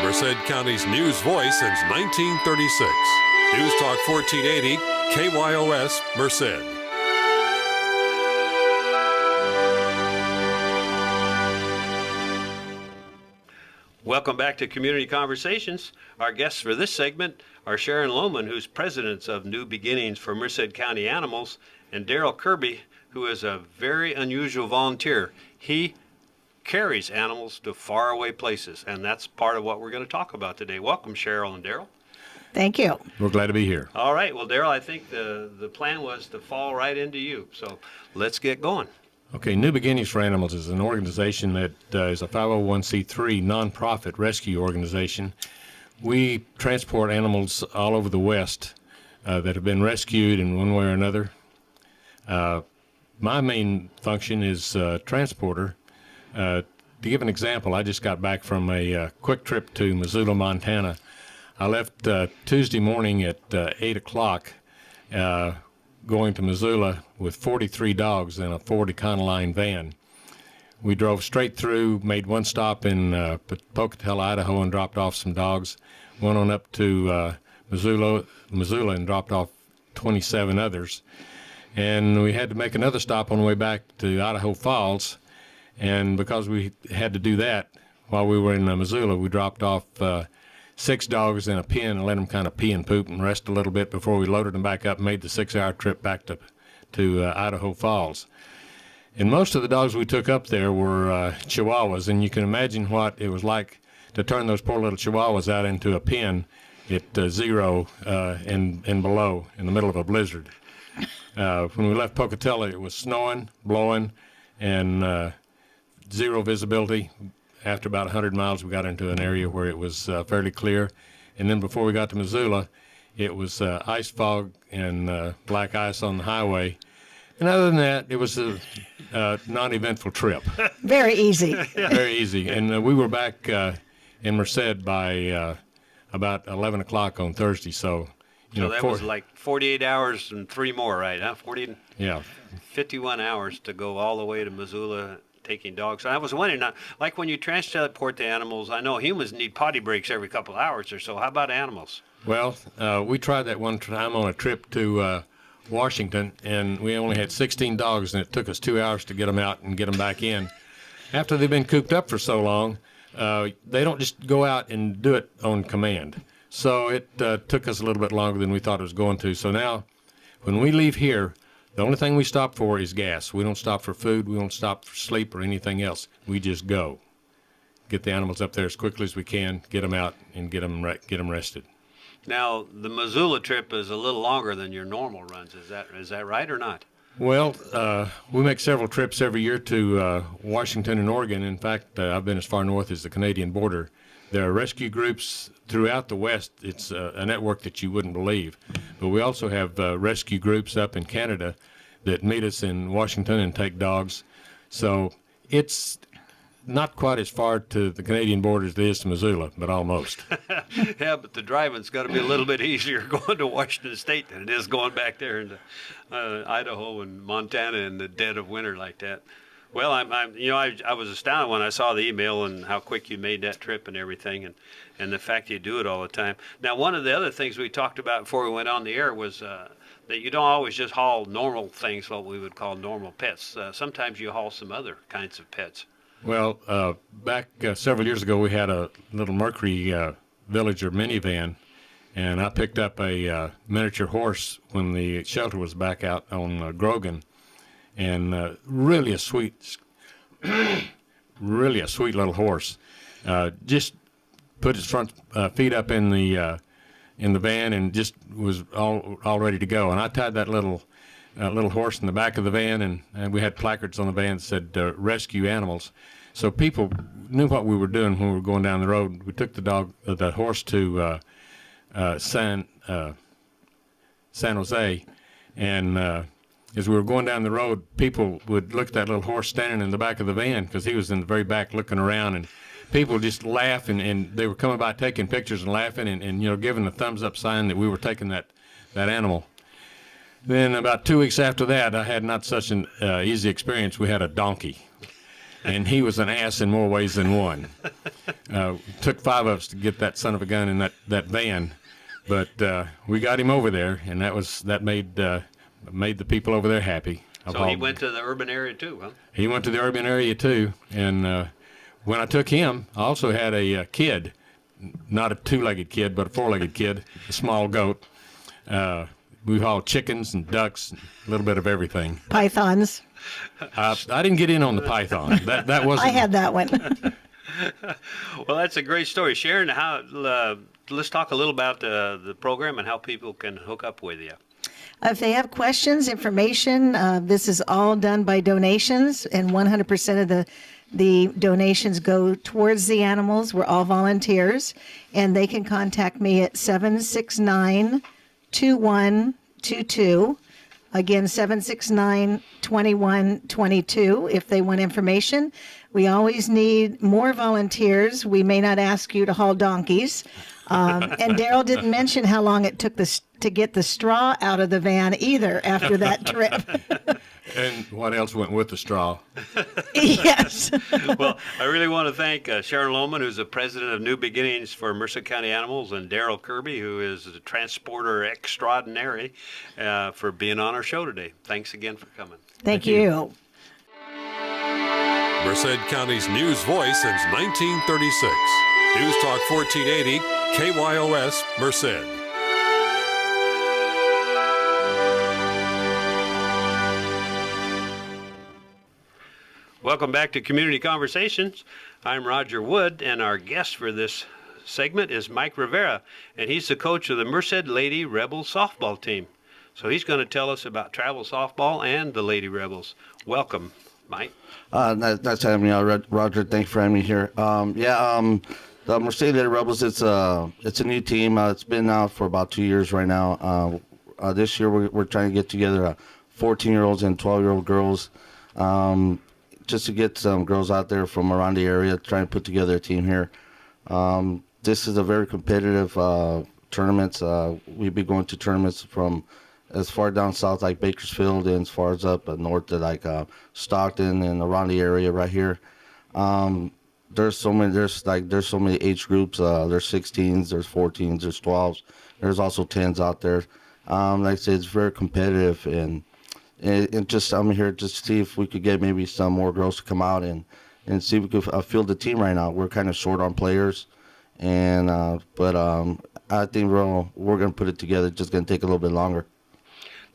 Merced County's news voice since 1936. News Talk 1480, KYOS, Merced. Welcome back to Community Conversations. Our guests for this segment are Sharon Lohman, who's president of New Beginnings for Merced County Animals, and Daryl Kirby, who is a very unusual volunteer. He carries animals to faraway places, and that's part of what we're going to talk about today. Welcome, Cheryl and Daryl. Thank you. We're glad to be here. All right. Well, Daryl, I think the plan was to fall right into you. So let's get going. Okay, New Beginnings for Animals is an organization that is a 501c3 nonprofit rescue organization. We transport animals all over the West that have been rescued in one way or another. My main function is transporter. To give an example, I just got back from a quick trip to Missoula, Montana. I left Tuesday morning at 8 o'clock going to Missoula with 43 dogs in a Ford Econoline van. We drove straight through, made one stop in Pocatello, Idaho, and dropped off some dogs. Went on up to Missoula and dropped off 27 others. And we had to make another stop on the way back to Idaho Falls. And because we had to do that while we were in Missoula, we dropped off 6 dogs in a pen and let them kind of pee and poop and rest a little bit before we loaded them back up and made the 6-hour trip back to Idaho Falls. And most of the dogs we took up there were Chihuahuas, and you can imagine what it was like to turn those poor little Chihuahuas out into a pen at 0 and below in the middle of a blizzard. When we left Pocatello, it was snowing, blowing, and 0 visibility. After about 100 miles, we got into an area where it was fairly clear. And then before we got to Missoula, it was ice fog and black ice on the highway. And other than that, it was a non-eventful trip. Very easy. Very easy. And we were back in Merced by about 11 o'clock on Thursday. So that was like 48 hours and 3 more, right? Huh? 51 hours to go all the way to Missoula taking dogs. So I was wondering, like when you transport the animals, I know humans need potty breaks every couple of hours or so. How about animals? Well, we tried that one time on a trip to Washington, and we only had 16 dogs, and it took us 2 hours to get them out and get them back in. After they've been cooped up for so long, they don't just go out and do it on command. So it took us a little bit longer than we thought it was going to. So now, when we leave here, the only thing we stop for is gas. We don't stop for food. We don't stop for sleep or anything else. We just go. Get the animals up there as quickly as we can, get them out, and get them rested. Now, the Missoula trip is a little longer than your normal runs. Is that right or not? Well, we make several trips every year to Washington and Oregon. In fact, I've been as far north as the Canadian border. There are rescue groups throughout the West. It's a network that you wouldn't believe. But we also have rescue groups up in Canada that meet us in Washington and take dogs. So it's not quite as far to the Canadian border as it is to Missoula, but almost. Yeah, but the driving's got to be a little bit easier going to Washington State than it is going back there into Idaho and Montana in the dead of winter like that. Well, I was astounded when I saw the email and how quick you made that trip and everything, and the fact you do it all the time. Now, one of the other things we talked about before we went on the air was that you don't always just haul normal things, what we would call normal pets. Sometimes you haul some other kinds of pets. Well, back several years ago, we had a little Mercury Villager minivan, and I picked up a miniature horse when the shelter was back out on Grogan. And really a sweet little horse. Just put his front feet up in the van and just was all ready to go. And I tied that little horse in the back of the van, and we had placards on the van that said "Rescue Animals." So people knew what we were doing when we were going down the road. We took the horse to San Jose, and as we were going down the road, people would look at that little horse standing in the back of the van because he was in the very back looking around, and people just laugh, and they were coming by taking pictures and laughing and giving the thumbs up sign that we were taking that animal. Then about 2 weeks after that, I had not such an easy experience. We had a donkey, and he was an ass in more ways than one. Took 5 of us to get that son of a gun in that van, but we got him over there, and that made the people over there happy. So he went to the urban area too, huh? He went to the urban area too, and when I took him, I also had a kid, not a 2-legged kid, but a 4-legged kid, a small goat. We hauled chickens and ducks, and a little bit of everything. Pythons. I didn't get in on the python. That wasn't. I had that one. Well, that's a great story, Sharon. Let's talk a little about the program and how people can hook up with you. If they have questions, information, this is all done by donations, and 100% of the donations go towards the animals. We're all volunteers, and they can contact me at 769-2122. Again, 769-2122 if they want information. We always need more volunteers. We may not ask you to haul donkeys. And Daryl didn't mention how long it took to get the straw out of the van either after that trip. And what else went with the straw? Yes. Well, I really want to thank Sharon Lohman, who's the president of New Beginnings for Merced County Animals, and Daryl Kirby, who is the transporter extraordinary, for being on our show today. Thanks again for coming. Thank you. Merced County's news voice since 1936. News Talk 1480, KYOS, Merced. Welcome back to Community Conversations. I'm Roger Wood, and our guest for this segment is Mike Rivera, and he's the coach of the Merced Lady Rebel softball team. So he's going to tell us about travel softball and the Lady Rebels. Welcome, Mike. Nice having me, Roger. Thanks for having me here. The Merced Lady Rebels, it's a new team. It's been out for about 2 years right now. This year we're trying to get together 14-year-olds and 12-year-old girls, just to get some girls out there from around the area, trying to put together a team here. This is a very competitive tournament. We've been going to tournaments from as far down south like Bakersfield and as far as up north to like Stockton and around the area right here. There's so many age groups. There's 16s, there's 14s, there's 12s. There's also 10s out there. Like I said, it's very competitive, and just I'm here just to see if we could get maybe some more girls to come out and see if we could field the team right now. We're kind of short on players, and but I think we're going to put it together. It's just going to take a little bit longer.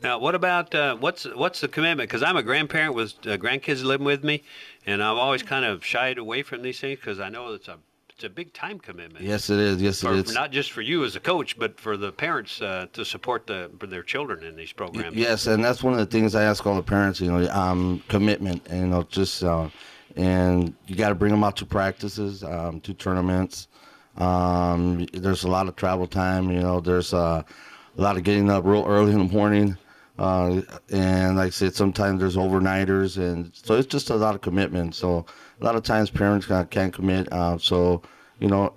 Now, what about what's the commitment? Because I'm a grandparent with grandkids living with me, and I've always kind of shied away from these things because I know it's a big time commitment. Yes, it is. Yes, it is. Not just for you as a coach, but for the parents to support their children in these programs. Yes, and that's one of the things I ask all the parents. Commitment, and just and you got to bring them out to practices, to tournaments. There's a lot of travel time. There's a lot of getting up real early in the morning. And like I said, sometimes there's overnighters, and so it's just a lot of commitment. So a lot of times parents can't commit. So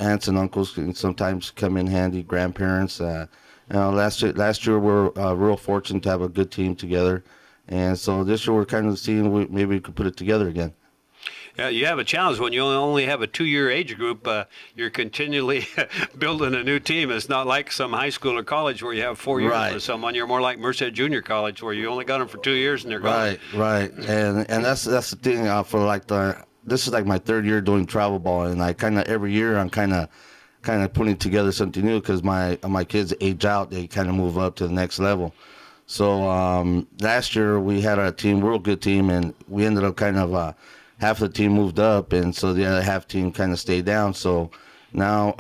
aunts and uncles can sometimes come in handy. Grandparents. Last year we were real fortunate to have a good team together, and so this year we're kind of seeing maybe we could put it together again. Yeah, you have a challenge when you only have a 2-year age group. You're continually building a new team. It's not like some high school or college where you have 4 years right. with someone. You're more like Merced Junior College where you only got them for 2 years and they're gone. Right. And that's the thing for this is like my 3rd year doing travel ball, and I kind of every year I'm kind of putting together something new because my kids age out. They kind of move up to the next level. So last year we had a team, real good team, and we ended up kind of half the team moved up, and so the other half team kind of stayed down. So now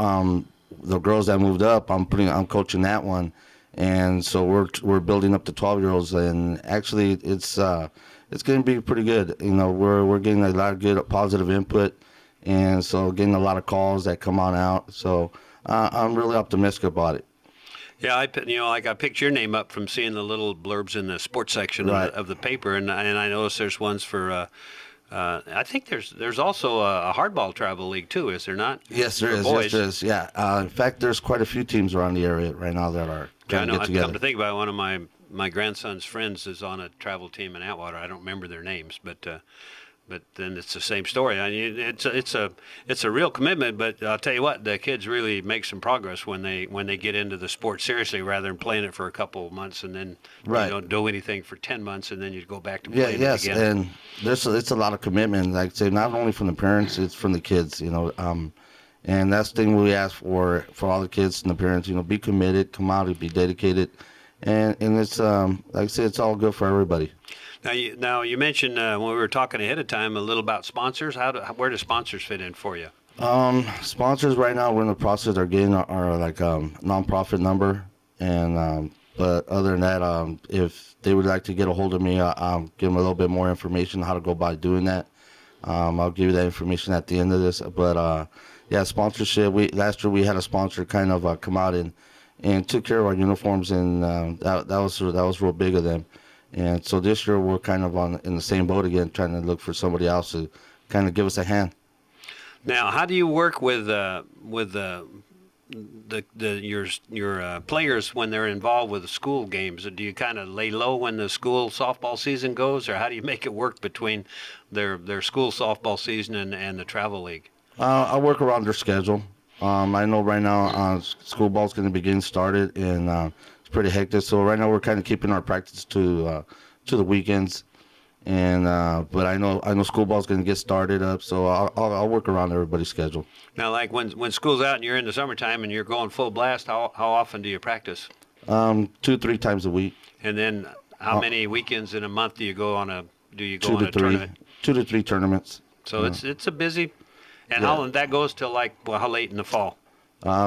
the girls that moved up, I'm coaching that one, and so we're building up the 12-year-olds, and actually it's going to be pretty good. We're getting a lot of good positive input, and so getting a lot of calls that come on out. So I'm really optimistic about it. Yeah, I picked your name up from seeing the little blurbs in the sports section right. of the paper, and I noticed there's ones for. I think there's also a hardball travel league too, is there not? Yes, there is. Boys. Yes, there is. Yeah. In fact, there's quite a few teams around the area right now that are trying to get together. Come to think about it, one of my grandson's friends is on a travel team in Atwater. I don't remember their names, but But then it's the same story. I mean, it's a real commitment. But I'll tell you what, the kids really make some progress when they get into the sport seriously, rather than playing it for a couple of months and then Right. you don't do anything for 10 months and then you go back to Yeah, playing yes, it again. and it's a lot of commitment. Like I say, not only from the parents, it's from the kids. And that's the thing we ask for all the kids and the parents. Be committed, come out, and be dedicated, and it's like I said, it's all good for everybody. Now you mentioned when we were talking ahead of time a little about sponsors. Where do sponsors fit in for you? Sponsors right now, we're in the process of getting our like nonprofit number, and but other than that, if they would like to get a hold of me, I'll give them a little bit more information on how to go about doing that. I'll give you that information at the end of this. But yeah, sponsorship. Last year we had a sponsor kind of come out and took care of our uniforms, and that was real big of them. And so this year we're kind of in the same boat again, trying to look for somebody else to kind of give us a hand. Now, how do you work with your players when they're involved with the school games? Do you kind of lay low when the school softball season goes, or how do you make it work between their school softball season and the travel league? I work around their schedule. I know right now school ball's going to be getting started, and it's pretty hectic. So right now we're kind of keeping our practice to the weekends, and but I know school ball's going to get started up, so I'll work around everybody's schedule. Now, like when school's out and you're in the summertime and you're going full blast, how often do you practice? 2-3 times a week. And then how many weekends in a month do you go on a tournament? 2 to 3 tournaments. So it's a busy. And Yeah. how long that goes till how late in the fall?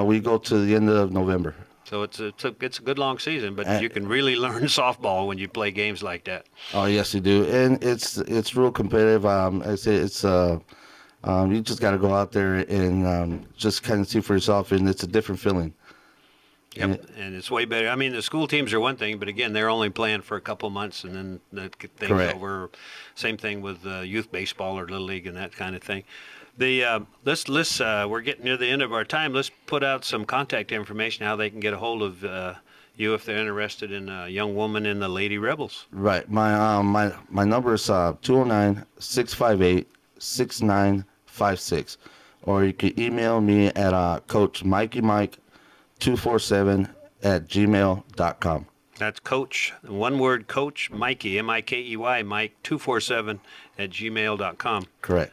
We go to the end of November. So it's a good long season, but you can really learn softball when you play games like that. Oh yes, you do, and it's real competitive. I say it's you just got to go out there and just kind of see for yourself, and it's a different feeling. Yep, and it's way better. I mean, the school teams are one thing, but again, they're only playing for a couple months, and then the thing's Correct. over. Same thing with youth baseball or little league and that kind of thing. Let's we're getting near the end of our time. Let's put out some contact information, how they can get a hold of you if they're interested in a young woman in the Lady Rebels. Right. My number is 209-658-6956, or you can email me at Coach Mikey Mike 247@gmail.com. That's Coach, one word, Coach Mikey, M-I-K-E-Y, Mike 247@gmail.com. Correct.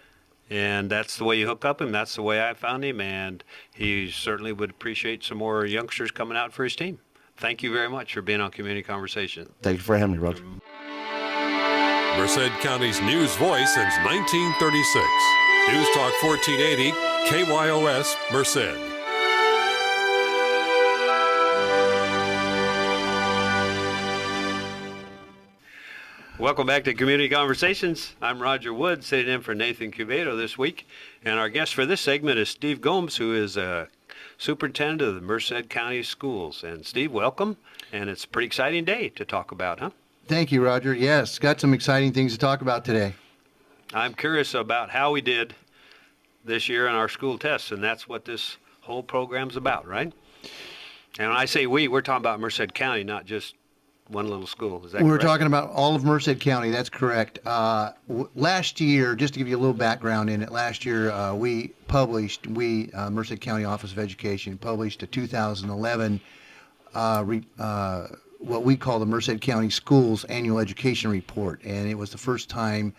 And that's the way you hook up him. That's the way I found him, and he certainly would appreciate some more youngsters coming out for his team. Thank you very much for being on Community Conversation. Thank you for having me, Roger. Merced County's news voice since 1936. News Talk 1480, KYOS, Merced. Welcome back to Community Conversations. I'm Roger Wood, sitting in for Nathan Cubedo this week. And our guest for this segment is Steve Gomes, who is superintendent of the Merced County Schools. And Steve, welcome. And it's a pretty exciting day to talk about, huh? Thank you, Roger. Yes, got some exciting things to talk about today. I'm curious about how we did this year in our school tests, and that's what this whole program's about, right? And when I say we're talking about Merced County, not just one little school. Is that We're correct? talking about all of Merced County. That's correct. Last year, just to give you a little background in it, last year Merced County Office of Education published a 2011 what we call the Merced County Schools Annual Education Report, and it was the first time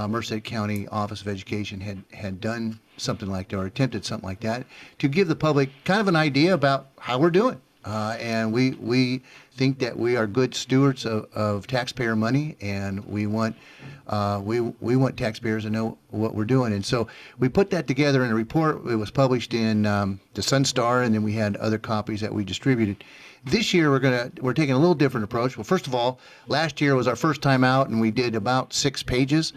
Merced County Office of Education had done something like that, or attempted something like that, to give the public kind of an idea about how we're doing. And we think that we are good stewards of taxpayer money, and we want taxpayers to know what we're doing. And so we put that together in a report. It was published in the Sun Star, and then we had other copies that we distributed. This year we're taking a little different approach. Well, first of all, last year was our first time out, and we did about 6 pages.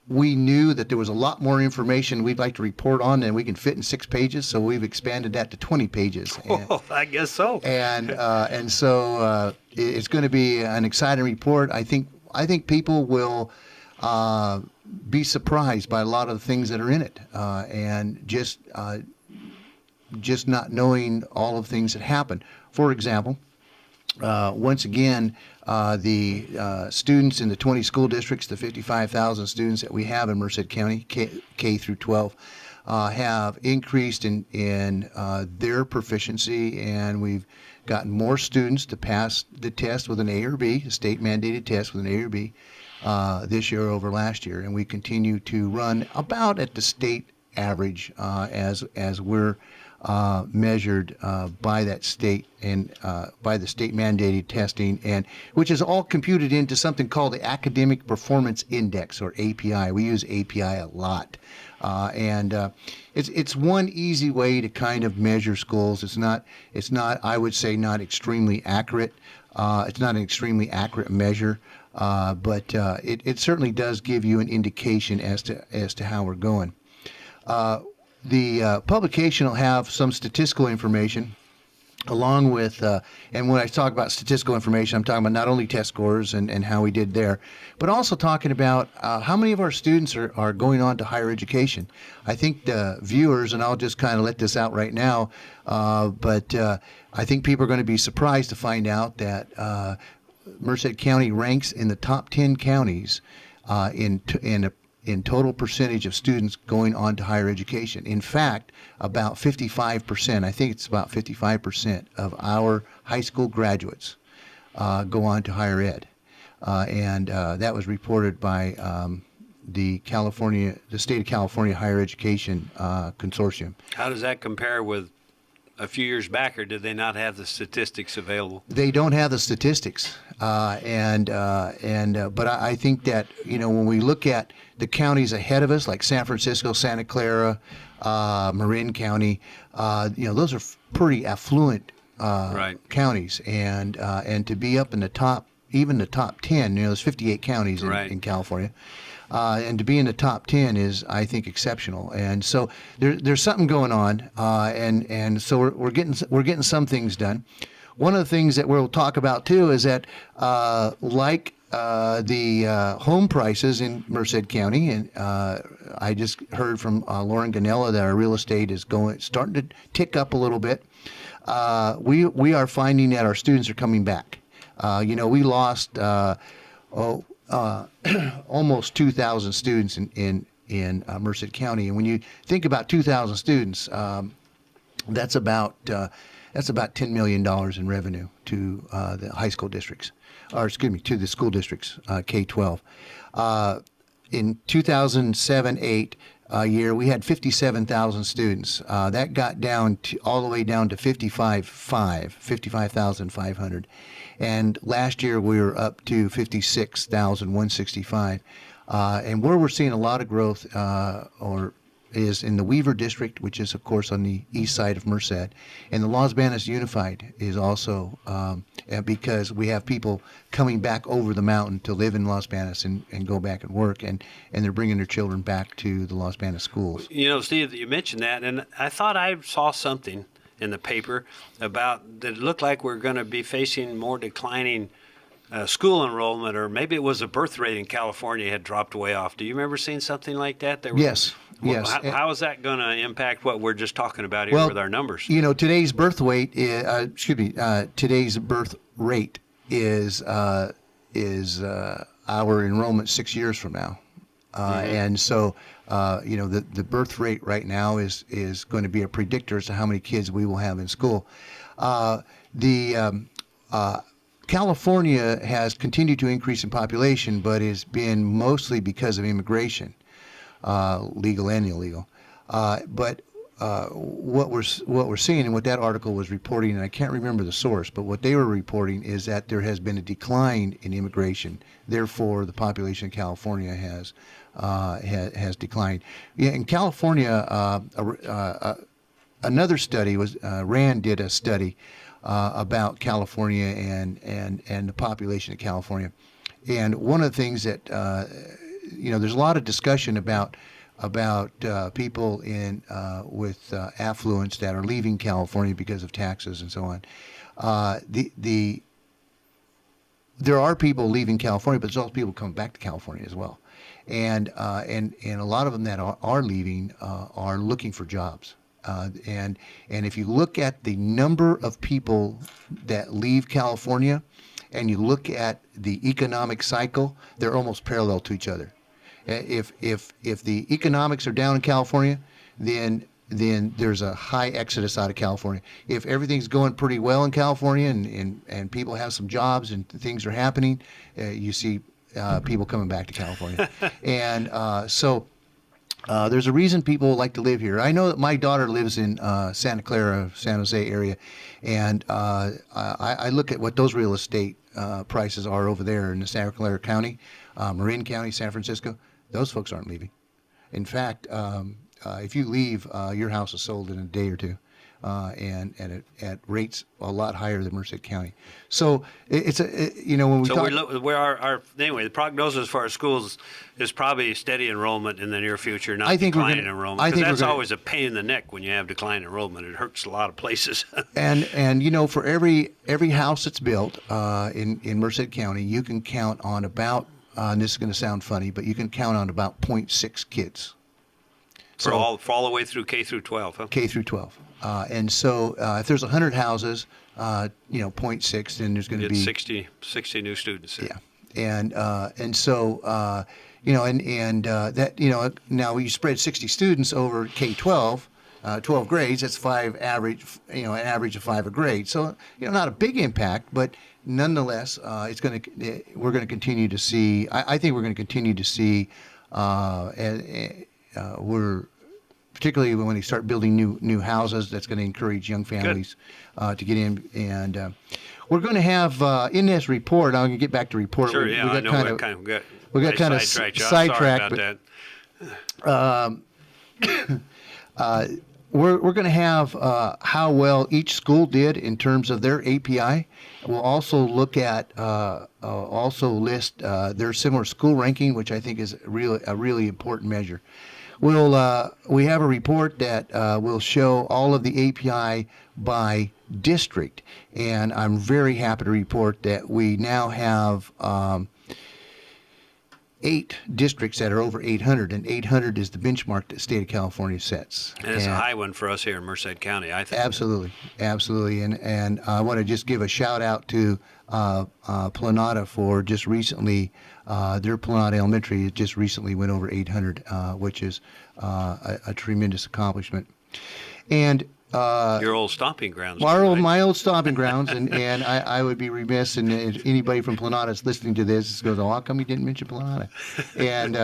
We knew that there was a lot more information we'd like to report on than we can fit in 6 pages, so we've expanded that to 20 pages. Oh, I guess so. And so it's going to be an exciting report. I think people will be surprised by a lot of the things that are in it, and just not knowing all of the things that happen. For example, Once again, the students in the 20 school districts, the 55,000 students that we have in Merced County, K through 12, have increased in their proficiency, and we've gotten more students to pass the test with an A or B, a state-mandated test with an A or B, this year over last year, and we continue to run about at the state average as we're measured by that state and by the state mandated testing, and which is all computed into something called the Academic Performance Index, or API. We use API a lot, and it's one easy way to kind of measure schools. It's not I would say not extremely accurate. It's not an extremely accurate measure, but it certainly does give you an indication as to how we're going. The publication will have some statistical information along with, and when I talk about statistical information, I'm talking about not only test scores and how we did there, but also talking about how many of our students are going on to higher education. I think the viewers, and I'll just kind of let this out right now, but I think people are going to be surprised to find out that Merced County ranks in the top 10 counties in total percentage of students going on to higher education. In fact, about 55%, I think it's about 55% of our high school graduates go on to higher ed. And that was reported by the State of California Higher Education Consortium. How does that compare with a few years back, or did they not have the statistics available? They don't have the statistics, but I think that when we look at the counties ahead of us, like San Francisco, Santa Clara, Marin County, those are pretty affluent Right. counties, and to be up in the top, even the top 10, there's 58 counties in California. And to be in the top 10 is, I think, exceptional. And so there's something going on, and so we're getting some things done. One of the things that we'll talk about too is that the home prices in Merced County, and I just heard from Lauren Ganella that our real estate is starting to tick up a little bit. We are finding that our students are coming back. We lost almost 2,000 students in Merced County, and when you think about 2,000 students, that's about $10 million in revenue to the high school districts, or excuse me, to the school districts, K-12. In 2007-8 year, we had 57,000 students. That got down all the way down to 55,500. And last year we were up to 56,165. And where we're seeing a lot of growth is in the Weaver District, which is, of course, on the east side of Merced. And the Los Banos Unified is also, because we have people coming back over the mountain to live in Los Banos and go back and work, and they're bringing their children back to the Los Banos schools. Steve, you mentioned that, and I thought I saw something in the paper about that it looked like we're going to be facing more declining school enrollment, or maybe it was a birth rate in California had dropped way off. Do you remember seeing something like that? Yes. Yes. How is that going to impact what we're just talking about here with our numbers? Today's birth rate today's birth rate is our enrollment 6 years from now. And so, the birth rate right now is going to be a predictor as to how many kids we will have in school. California has continued to increase in population, but it's been mostly because of immigration, legal and illegal. But what we're seeing, and what that article was reporting, and I can't remember the source, but what they were reporting is that there has been a decline in immigration. Therefore, the population of California has declined. Yeah, in California, another study was Rand did a study about California and the population of California, and one of the things that there's a lot of discussion about people with affluence that are leaving California because of taxes and so on. There are people leaving California, but there's also people coming back to California as well, and a lot of them that are leaving are looking for jobs. And if you look at the number of people that leave California, and you look at the economic cycle, they're almost parallel to each other. If the economics are down in California, then there's a high exodus out of California. If everything's going pretty well in California and people have some jobs and things are happening, you see people coming back to California. And so there's a reason people like to live here. I know that my daughter lives in Santa Clara, San Jose area, and I look at what those real estate prices are over there in the Santa Clara County, Marin County, San Francisco. Those folks aren't leaving. In fact, if you leave, your house is sold in a day or two, and at rates a lot higher than Merced County. So it's when we talk. So anyway, the prognosis for our schools is probably steady enrollment in the near future, not declining enrollment. Because that's always a pain in the neck when you have declining enrollment. It hurts a lot of places. and for every house that's built in Merced County, you can count on about. And this is going to sound funny, but you can count on about 0.6 kids. For all the way through K through 12, huh? K through 12. And so if there's 100 houses, 0.6, then there's going to be 60 new students there. Yeah. And so, that, now you spread 60 students over K-12, 12 grades, that's an average of 5 a grade. So, not a big impact, but nonetheless, we're going to continue to see, I think we're going to continue to see, particularly when they start building new houses, that's going to encourage young families to get in. And we're going to have in this report. I'm going to get back to report. Sure, yeah, I know we got kind of sidetracked. We're going to have how well each school did in terms of their API. We'll also look at list their similar school ranking, which I think is a really important measure. We have a report that will show all of the API by district, and I'm very happy to report that we now have 8 districts that are over 800, and 800 is the benchmark that the state of California sets. And it's a high one for us here in Merced County, I think. Absolutely. And I want to just give a shout out to Planada for just recently, their Planada Elementary just recently went over 800, which is a tremendous accomplishment. And your old stomping grounds. My old stomping grounds, and I would be remiss, and if anybody from Planada is listening to this goes, "Oh, how come you didn't mention Planada?" And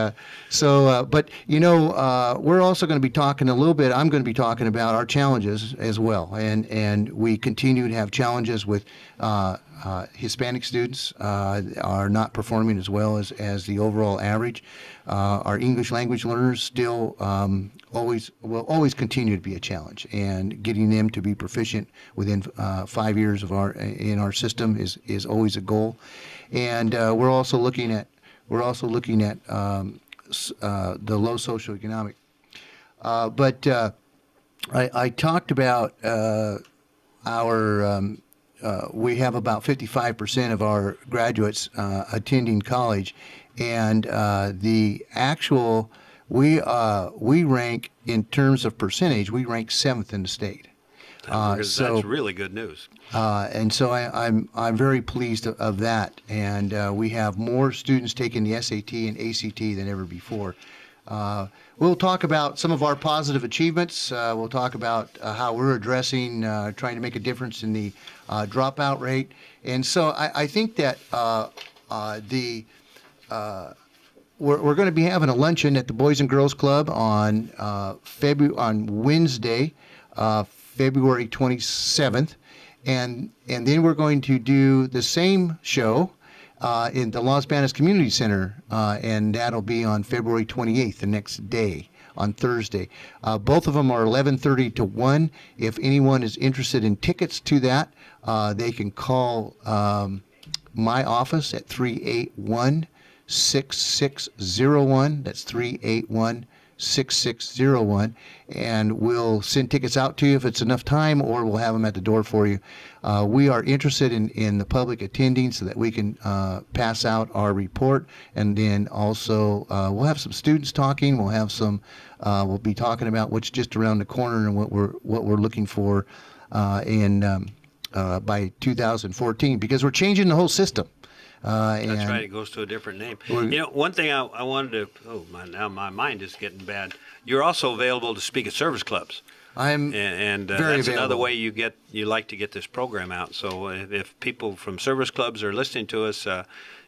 but we're also going to be talking a little bit. I'm going to be talking about our challenges as well, and we continue to have challenges with Hispanic students are not performing as well as the overall average. Our English language learners still will always continue to be a challenge, and getting them to be proficient within 5 years in our system is always a goal. And we're also looking at the low socioeconomic. But I talked about we have about 55% of our graduates attending college, and the actual we rank in terms of percentage. We rank 7th in the state. That's really good news. And so I'm very pleased of that. And we have more students taking the SAT and ACT than ever before. We'll talk about some of our positive achievements. We'll talk about how we're addressing, trying to make a difference in the dropout rate. And so I think that we're going to be having a luncheon at the Boys and Girls Club on Wednesday, February 27th, and then we're going to do the same show in the Los Banos Community Center, and that'll be on February 28th, the next day, on Thursday. Both of them are 11:30 to 1. If anyone is interested in tickets to that, they can call my office at 381-6601. That's 381-6601. 6601, and we'll send tickets out to you if it's enough time, or we'll have them at the door for you. We are interested in the public attending so that we can pass out our report, and then also we'll have some students talking. We'll have some. We'll be talking about what's just around the corner and what we're looking for by 2014, because we're changing the whole system. That's right. It goes to a different name. One thing I wanted to. Now my mind is getting bad. You're also available to speak at service clubs. I'm and very that's available. another way you like to get this program out. So if people from service clubs are listening to us,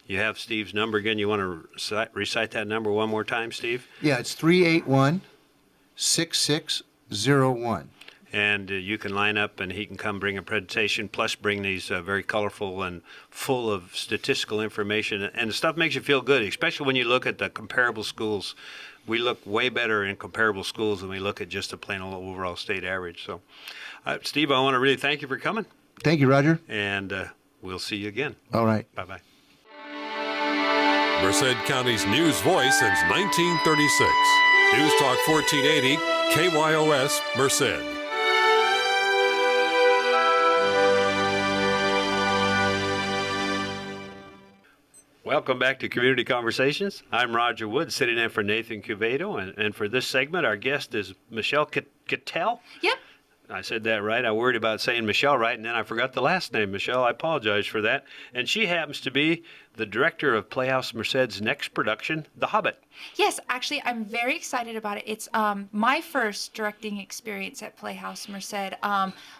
you have Steve's number again. You want to recite that number one more time, Steve? Yeah, it's 381-6601. And you can line up, and he can come bring a presentation, plus bring these very colorful and full of statistical information. And the stuff makes you feel good, especially when you look at the comparable schools. We look way better in comparable schools than we look at just a plain old overall state average. So, Steve, I want to really thank you for coming. Thank you, Roger. And we'll see you again. All right. Bye-bye. Merced County's news voice since 1936. News Talk 1480, KYOS, Merced. Welcome back to Community Conversations. I'm Roger Wood, sitting in for Nathan Cuvedo, and for this segment, our guest is Michelle Cattell. Yep. I said that right. I worried about saying Michelle right, and then I forgot the last name, Michelle. I apologize for that. And she happens to be the director of Playhouse Merced's next production, The Hobbit. Yes, actually, I'm very excited about it. It's my first directing experience at Playhouse Merced.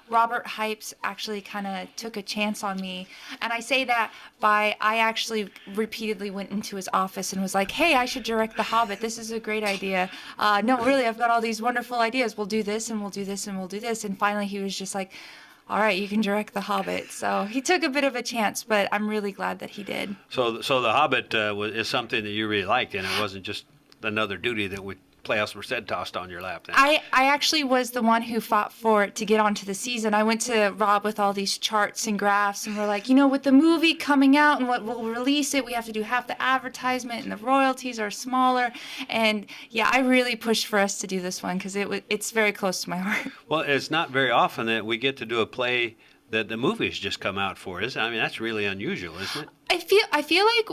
Robert Hypes actually kind of took a chance on me. And I say that I actually repeatedly went into his office and was like, hey, I should direct The Hobbit. This is a great idea. No, really, I've got all these wonderful ideas. We'll do this, and we'll do this, and we'll do this. And finally, he was just like, all right, you can direct The Hobbit. So he took a bit of a chance, but I'm really glad that he did. So The Hobbit is something that you really liked, and it wasn't just another duty that Playhouse Merced tossed on your lap then. I actually was the one who fought for it to get onto the season. I went to Rob with all these charts and graphs, and we're like, with the movie coming out and what we'll release it, we have to do half the advertisement, and the royalties are smaller. And yeah, I really pushed for us to do this one because it's very close to my heart. Well, it's not very often that we get to do a play that the movie's just come out for, is it? I mean, that's really unusual, isn't it? I feel like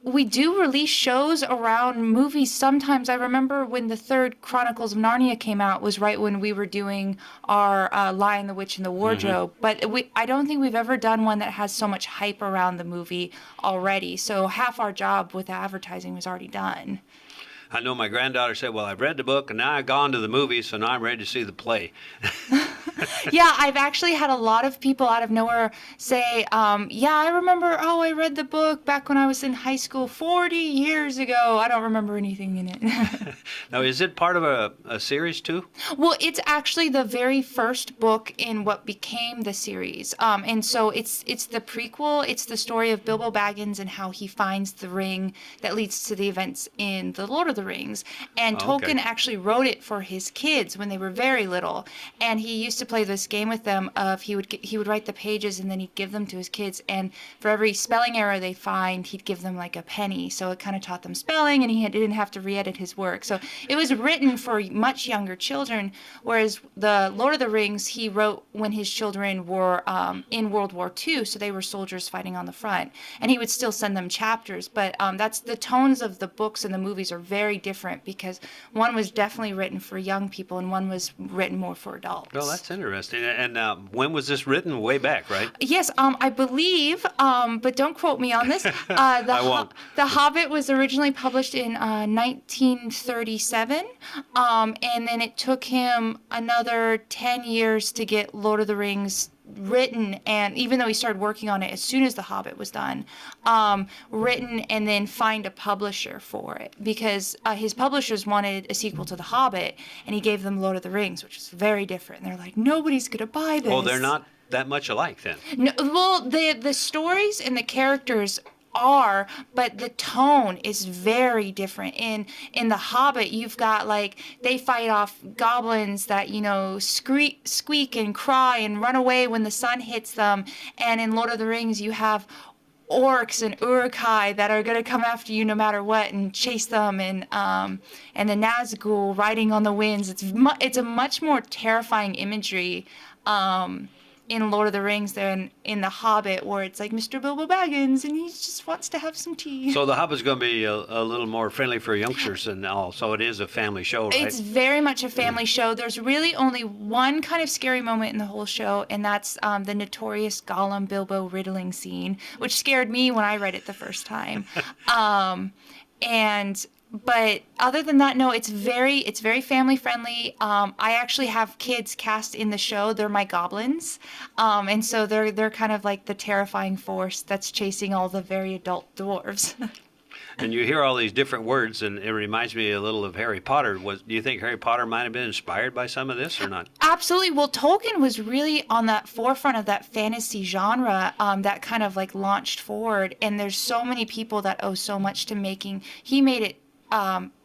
we do release shows around movies sometimes. I remember when the third Chronicles of Narnia came out was right when we were doing our Lion, the Witch, and the Wardrobe. But I don't think we've ever done one that has so much hype around the movie already. So half our job with advertising was already done. I know my granddaughter said, well, I've read the book, and now I've gone to the movie, so now I'm ready to see the play. Yeah, I've actually had a lot of people out of nowhere say, yeah, I remember, I read the book back when I was in high school 40 years ago. I don't remember anything in it. Now, is it part of a series, too? Well, it's actually the very first book in what became the series. And so it's the prequel. It's the story of Bilbo Baggins and how he finds the ring that leads to the events in The Lord of the Rings. And Tolkien actually wrote it for his kids when they were very little. And he used to play this game with them of he would write the pages and then he'd give them to his kids, and for every spelling error they find, he'd give them like a penny. So it kind of taught them spelling, and he didn't have to re-edit his work. So it was written for much younger children, whereas the Lord of the Rings he wrote when his children were in World War II, so they were soldiers fighting on the front, and he would still send them chapters. But that's the tones of the books and the movies are very different, because one was definitely written for young people and one was written more for adults. Well, that's interesting. And when was this written? Way back, right? Yes, I believe, but don't quote me on this. I won't. The Hobbit was originally published in 1937, and then it took him another 10 years to get Lord of the Rings written, and even though he started working on it as soon as The Hobbit was done, written, and then find a publisher for it, because his publishers wanted a sequel to The Hobbit, and he gave them Lord of the Rings, which is very different. And they're like, nobody's gonna buy this. Oh, they're not that much alike then. No, well, the stories and the characters are, but the tone is very different. In The Hobbit, you've got they fight off goblins that squeak and cry and run away when the sun hits them, and in Lord of the Rings you have orcs and urukai that are going to come after you no matter what and chase them, and the Nazgul riding on the winds. It's a much more terrifying imagery in Lord of the Rings than in The Hobbit, where it's like Mr. Bilbo Baggins and he just wants to have some tea. So The Hobbit's going to be a little more friendly for youngsters and all. So it is a family show, right? It's very much a family show. There's really only one kind of scary moment in the whole show, and that's the notorious Gollum Bilbo riddling scene, which scared me when I read it the first time. But other than that, no, it's very family friendly. I actually have kids cast in the show. They're my goblins, and so they're kind of like the terrifying force that's chasing all the very adult dwarves. And you hear all these different words, and it reminds me a little of Harry Potter. Do you think Harry Potter might have been inspired by some of this or not? Absolutely. Well, Tolkien was really on that forefront of that fantasy genre that kind of like launched forward. And there's so many people that owe so much to making. He made it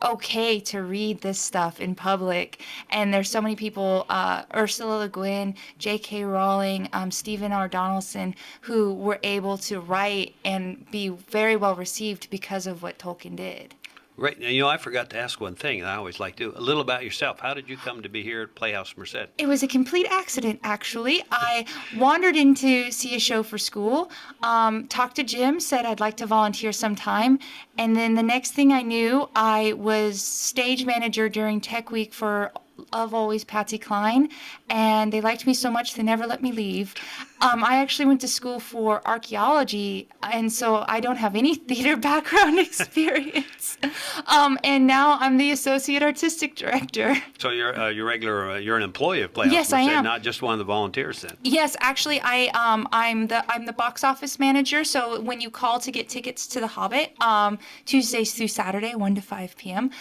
okay to read this stuff in public, and there's so many people, Ursula Le Guin, J.K. Rowling, Stephen R. Donaldson, who were able to write and be very well received because of what Tolkien did. Right. Now, I forgot to ask one thing, and I always like to. A little about yourself. How did you come to be here at Playhouse Merced? It was a complete accident, actually. I wandered in to see a show for school, talked to Jim, said I'd like to volunteer sometime, and then the next thing I knew, I was stage manager during Tech Week for Of Always Patsy Cline, and they liked me so much they never let me leave. I actually went to school for archaeology, and so I don't have any theater background experience. And now I'm the associate artistic director. So you're an employee of Playhouse Yes, Merced, I am. not just one of the volunteers then. Yes, actually, I'm the box office manager. So when you call to get tickets to The Hobbit, Tuesdays through Saturday, 1 to 5 p.m.,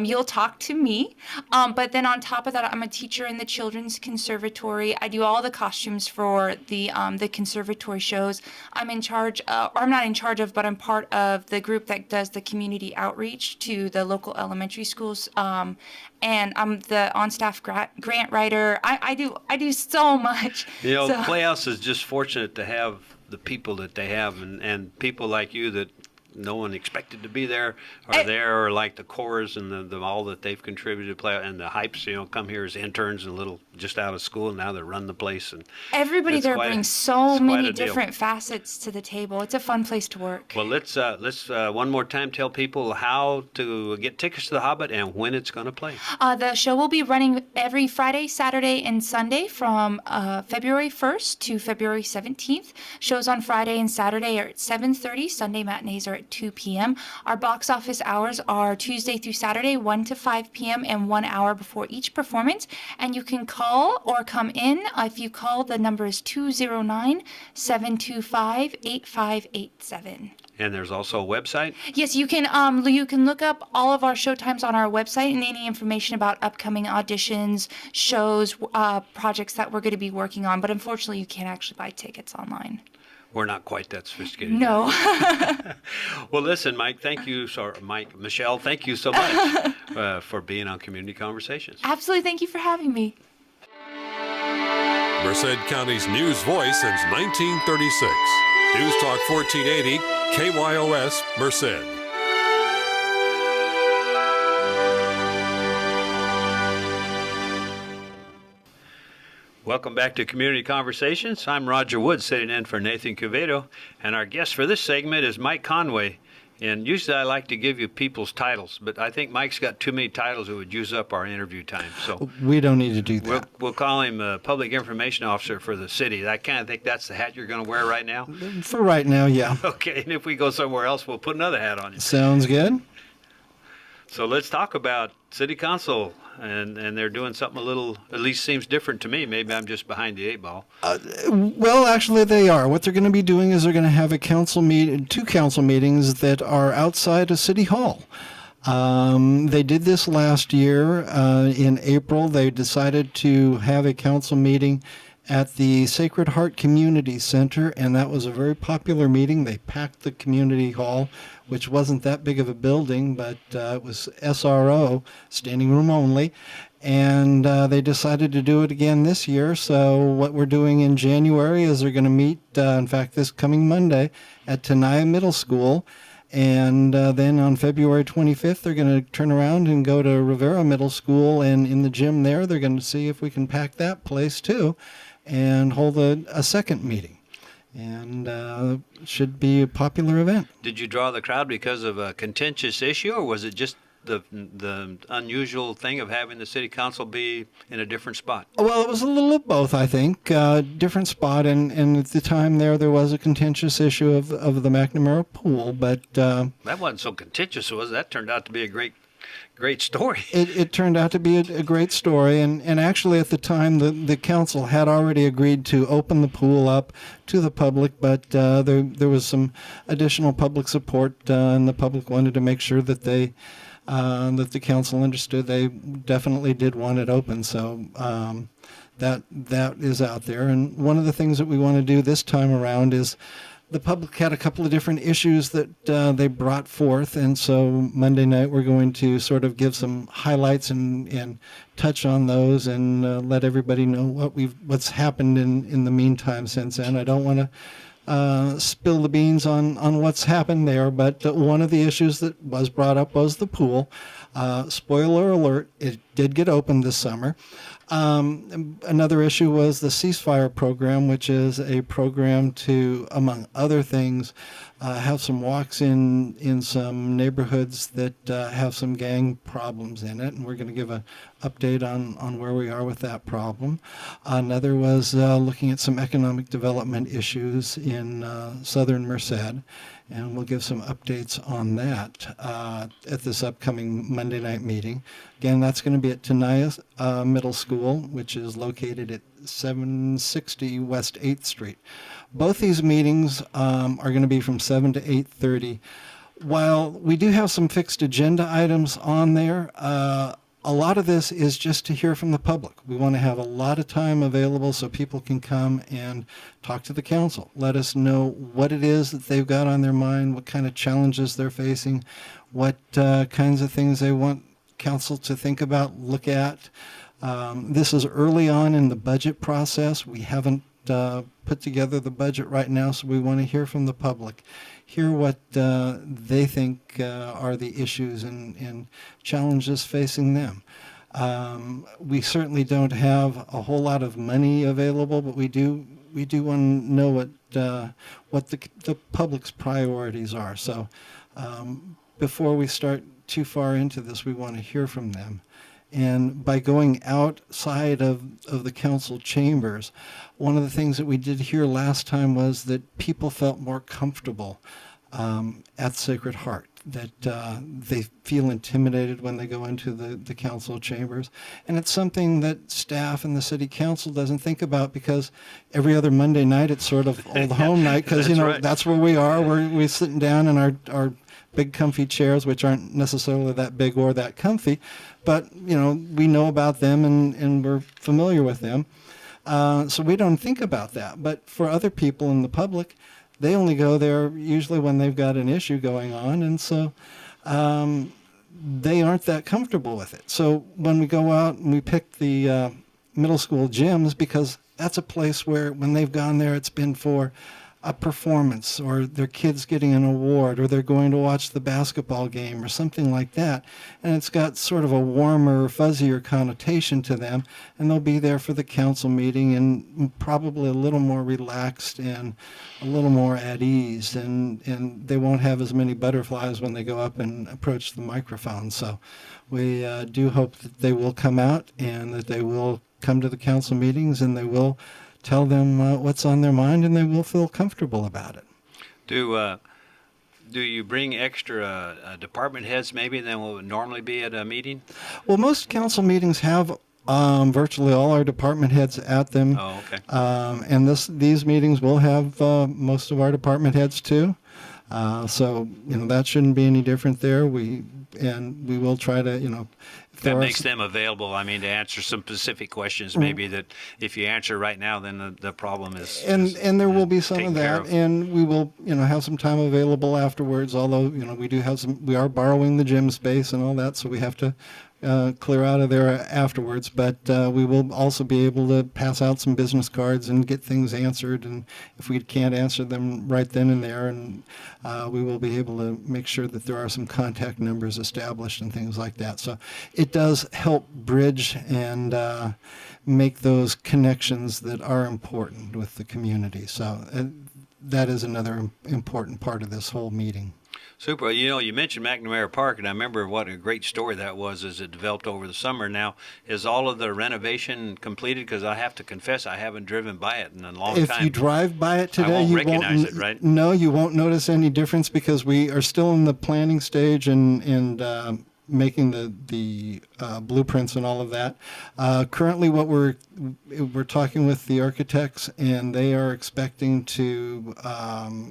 you'll talk to me. But then on top of that, I'm a teacher in the Children's Conservatory. I do all the costumes for the conservatory shows. I'm in charge, or I'm not in charge of, but I'm part of the group that does the community outreach to the local elementary schools. And I'm the on-staff grant writer. I do so much. Playhouse is just fortunate to have the people that they have, and people like you that no one expected to be there are there, or like the chorus and the all that they've contributed to Playhouse, and the hypes, come here as interns and little just out of school, and now they run the place. And everybody there brings so many different facets to the table. It's a fun place to work. Well, let's one more time tell people how to get tickets to The Hobbit and when it's going to play. The show will be running every Friday, Saturday, and Sunday from February 1st to February 17th. Shows on Friday and Saturday are at 7:30. Sunday matinees are at 2 p.m. Our box office hours are Tuesday through Saturday, 1 to 5 p.m. and 1 hour before each performance. And you can call or come in. If you call, the number is 209-725-8587. And there's also a website? Yes, you can look up all of our showtimes on our website, and any information about upcoming auditions, shows, projects that we're going to be working on. But unfortunately, you can't actually buy tickets online. We're not quite that sophisticated. No. Well, listen, Michelle, thank you so much for being on Community Conversations. Absolutely. Thank you for having me. Merced County's news voice since 1936. News Talk 1480, KYOS, Merced. Welcome back to Community Conversations. I'm Roger Wood, sitting in for Nathan Quevedo, and our guest for this segment is Mike Conway. And usually I like to give you people's titles, but I think Mike's got too many titles that would use up our interview time. So we don't need to do that. We'll call him Public Information Officer for the city. I kind of think that's the hat you're going to wear right now. For right now, yeah. Okay, and if we go somewhere else, we'll put another hat on you. Sounds good. So let's talk about City Council, and they're doing something a little, at least seems different to me. Maybe I'm just behind the eight ball. Well, actually, they are. What they're going to be doing is they're going to have two council meetings that are outside of City Hall. They did this last year. In April, they decided to have a council meeting at the Sacred Heart Community Center, and that was a very popular meeting. They packed the community hall, which wasn't that big of a building, but it was SRO, standing room only, and they decided to do it again this year. So what we're doing in January is they're going to meet, in fact, this coming Monday at Tenaya Middle School, and then on February 25th, they're going to turn around and go to Rivera Middle School, and in the gym there, they're going to see if we can pack that place too and hold a second meeting. And should be a popular event. Did you draw the crowd because of a contentious issue, or was it just the unusual thing of having the city council be in a different spot? Well, it was a little of both, I think. Different spot, and at the time there was a contentious issue of the McNamara pool, but that wasn't so contentious, was it? That turned out to be a great story. It turned out to be a great story, and actually at the time the council had already agreed to open the pool up to the public, but there was some additional public support, and the public wanted to make sure that that the council understood they definitely did want it open. So that is out there, and one of the things that we want to do this time around is the public had a couple of different issues that they brought forth, and so Monday night we're going to sort of give some highlights and touch on those and let everybody know what's happened in the meantime since then. I don't want to spill the beans on what's happened there, but one of the issues that was brought up was the pool. Spoiler alert, it did get opened this summer. Another issue was the ceasefire program, which is a program to, among other things, have some walks in some neighborhoods that have some gang problems in it, and we're going to give an update on where we are with that problem. Another was looking at some economic development issues in southern Merced, and we'll give some updates on that at this upcoming Monday night meeting. Again, that's going to be at Tenaya Middle School, which is located at 760 West 8th Street. Both these meetings are going to be from 7 to 8:30. While we do have some fixed agenda items on there, a lot of this is just to hear from the public. We want to have a lot of time available so people can come and talk to the council. Let us know what it is that they've got on their mind, what kind of challenges they're facing, what kinds of things they want council to think about, look at. This is early on in the budget process. We haven't put together the budget right now, so we want to hear from the public, hear what they think are the issues and challenges facing them. We certainly don't have a whole lot of money available, but we do want to know what the public's priorities are. So before we start too far into this, we want to hear from them. And by going outside of the council chambers, one of the things that we did hear last time was that people felt more comfortable at Sacred Heart, that they feel intimidated when they go into the council chambers. And it's something that staff and the city council doesn't think about, because every other Monday night it's sort of old home night, because right. That's where we are. We're sitting down in our big comfy chairs, which aren't necessarily that big or that comfy, but we know about them and we're familiar with them, so we don't think about that. But for other people in the public, they only go there usually when they've got an issue going on, and so they aren't that comfortable with it. So when we go out and we pick the middle school gyms, because that's a place where when they've gone there, it's been for a performance, or their kids getting an award, or they're going to watch the basketball game or something like that, and it's got sort of a warmer, fuzzier connotation to them, and they'll be there for the council meeting and probably a little more relaxed and a little more at ease, and they won't have as many butterflies when they go up and approach the microphone. So we do hope that they will come out and that they will come to the council meetings, and they will tell them what's on their mind, and they will feel comfortable about it. Do you bring extra department heads maybe than what would normally be at a meeting? Well, most council meetings have virtually all our department heads at them. Oh, okay. And these meetings will have most of our department heads too. So that shouldn't be any different there. We will try to there That are makes them available, I mean, to answer some specific questions maybe that if you answer right now, then the problem is and there will be some taken of care that, and we will have some time available afterwards. Although we are borrowing the gym space and all that, so we have to clear out of there afterwards. But we will also be able to pass out some business cards and get things answered. And if we can't answer them right then and there, and we will be able to make sure that there are some contact numbers established and things like that. So it does help bridge and make those connections that are important with the community. So that is another important part of this whole meeting. Super. You mentioned McNamara Park, and I remember what a great story that was as it developed over the summer. Now, is all of the renovation completed? Because I have to confess, I haven't driven by it in a long time. If you drive by it today, won't you recognize it, right? No, you won't notice any difference because we are still in the planning stage and making the blueprints and all of that. Currently, what we're talking with the architects, and they are expecting to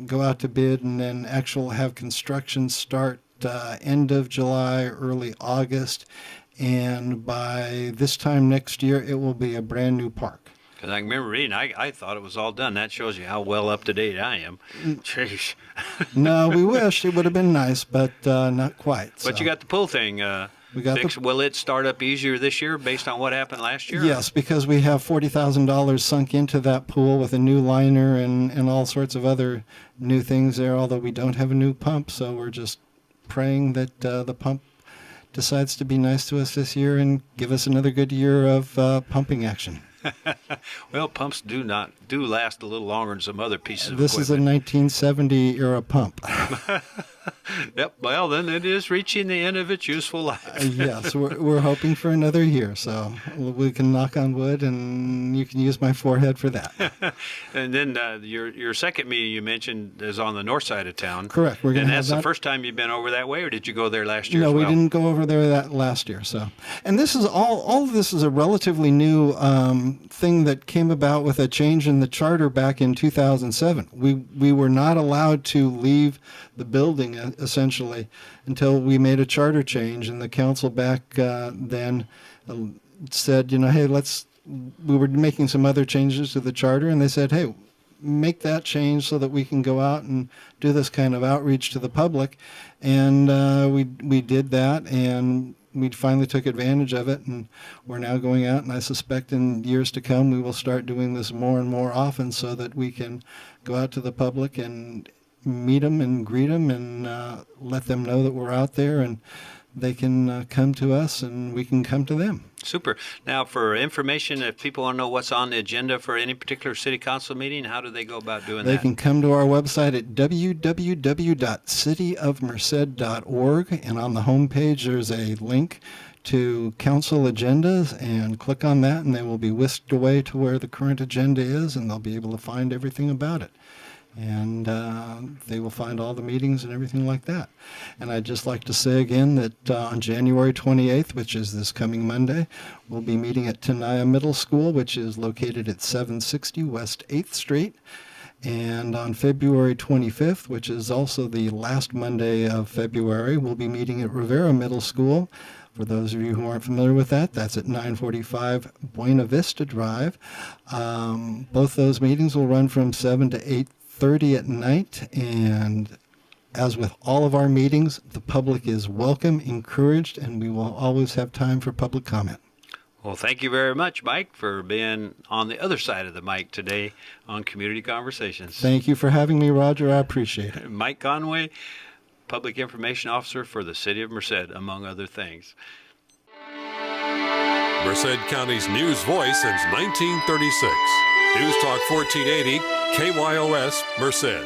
go out to bid and then have construction start end of July, early August, and by this time next year, it will be a brand new park. Because I remember reading, I thought it was all done. That shows you how well up to date I am. Jeez. No, we wish it would have been nice, but not quite. But you got the pool thing fixed. Will it start up easier this year based on what happened last year? Yes, because we have $40,000 sunk into that pool with a new liner and all sorts of other new things there, although we don't have a new pump, so we're just praying that the pump decides to be nice to us this year and give us another good year of pumping action. Well, pumps do last a little longer than some other pieces of This equipment. is a 1970 era pump. Yep. Well, then it is reaching the end of its useful life. Yes, we're hoping for another year, so we can knock on wood, and you can use my forehead for that. And then your second meeting you mentioned is on the north side of town. Correct. We're going to have that's that. the first time you've been over that way, or did you go there last year? No, as well? we didn't go over there that last year. So, and this is all of this is a relatively new thing that came about with a change in the charter back in 2007. We were not allowed to leave the building essentially until we made a charter change, and the council back then said, hey, we were making some other changes to the charter, and they said, hey, make that change so that we can go out and do this kind of outreach to the public. And we did that, and we finally took advantage of it, and we're now going out, and I suspect in years to come we will start doing this more and more often so that we can go out to the public and meet them and greet them and let them know that we're out there, and they can come to us and we can come to them. Super. Now, for information, if people want to know what's on the agenda for any particular city council meeting, how do they go about doing that? They can come to our website at www.cityofmerced.org, and on the homepage there's a link to council agendas, and click on that and they will be whisked away to where the current agenda is, and they'll be able to find everything about it. And they will find all the meetings and everything like that. And I'd just like to say again that on January 28th, which is this coming Monday, we'll be meeting at Tenaya Middle School, which is located at 760 West 8th Street. And on February 25th, which is also the last Monday of February, we'll be meeting at Rivera Middle School. For those of you who aren't familiar with that, that's at 945 Buena Vista Drive. Both those meetings will run from 7 to 8:30 at night, and as with all of our meetings, the public is welcome, encouraged, and we will always have time for public comment. Well, thank you very much, Mike, for being on the other side of the mic today on Community Conversations. Thank you for having me, Roger. I appreciate it. Mike Conway, Public Information Officer for the City of Merced, among other things. Merced County's news voice since 1936. News Talk 1480, KYOS, Merced.